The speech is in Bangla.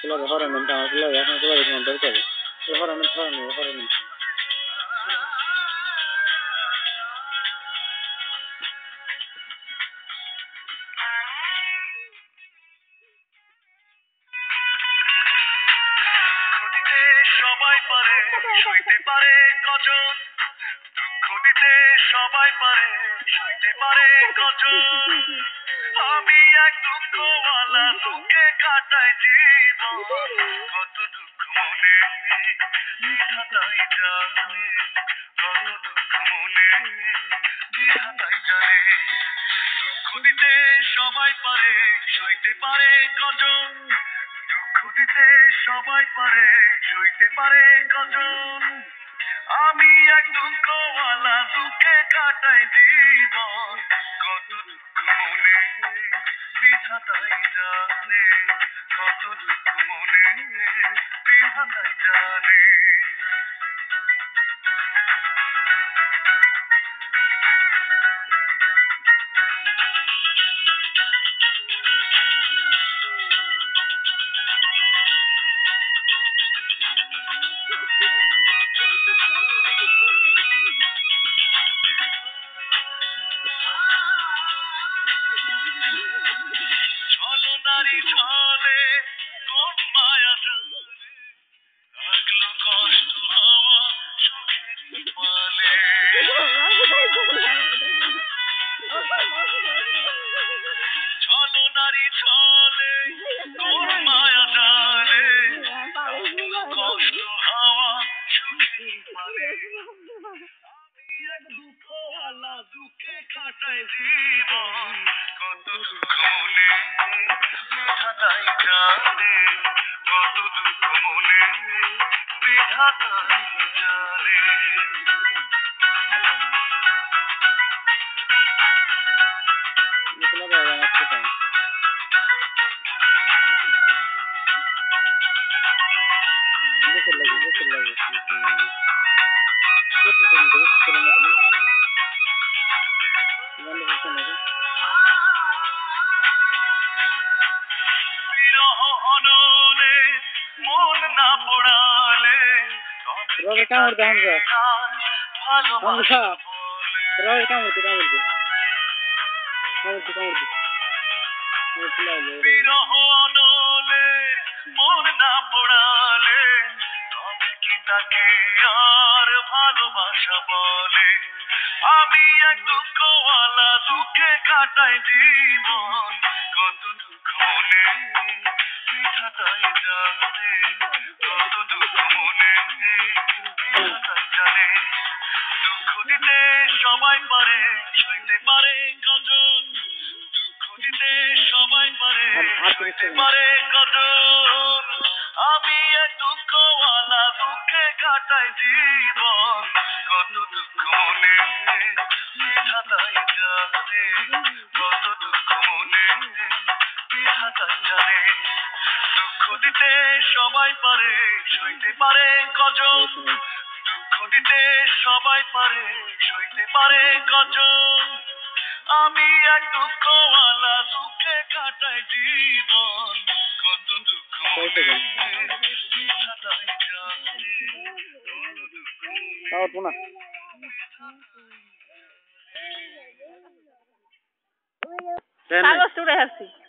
Claro, ahora no estamos, claro, ya no te voy a contar todo. Ahora no estamos, ahora no. সবাই পারে সইতে পারে কজন দুঃখ দিতে সবাই পারে সইতে পারে কজন আমি এক দুঃখওয়ালা দুঃখে কাটাই জীবন কত দুঃখ মনে বিধাতাই জানে কত দুঃখ মনে বিধাতাই জানে দুঃখ দিতে সবাই পারে সইতে পারে কজন দুঃখ দিতে সবাই পারে সইতে পারে কজন আমি এক দুঃখওয়ালা দুঃখে কাটাই জীবন কত দুঃখ মনে বিধাতাই জানে কত দুঃখ মনে বিধাতাই জানে ছলনারী ছলে কোন মায়া জালে লাগলো কষ্ট হওয়া সুখের পালে ছলনারী ছলে কোন মায়া জালে লাগলো কষ্ট হওয়া সুখের পালে আমি এক দুঃখওয়ালা দুঃখে কাটাই জীবন কত দুঃখ মনে বিধাতাই জানে কত দুঃখ মনে বিধাতাই জানে Claro, ya no está. বিরহ অনলে মন না পড়ালে Robe কামড় দে হামজা ভালোবাসা Robe কামড় দে বিরহ অনলে মন না পড়ালে তবে কি তাকে আর ভালোবাসা বলে আমি এক দুঃখওয়ালা দুঃখে কাটাই জীবন কত দুঃখ মনে বিধাতাই জানে কত দুঃখ মনে বিধাতাই জানে দুঃখ দিতে সবাই পারে সইতে পারে কজন দুঃখ দিতে সবাই পারে সইতে পারে কজন আমি এক দুঃখওয়ালা দুঃখে কাটাই জীবন কত দুঃখ মনে বিধাতাই জানে কত দুঃখ মনে বিধাতাই জানে দুঃখ দিতে সবাই পারে সইতে পারে কজন দুঃখ দিতে সবাই পারে সইতে পারে কজন আমি এক দুঃখওয়ালা দুঃখে কাটাই জীবন কত দুঃখ মনে বিধাতাই জানে Ahora puna. Kago sudah hasil.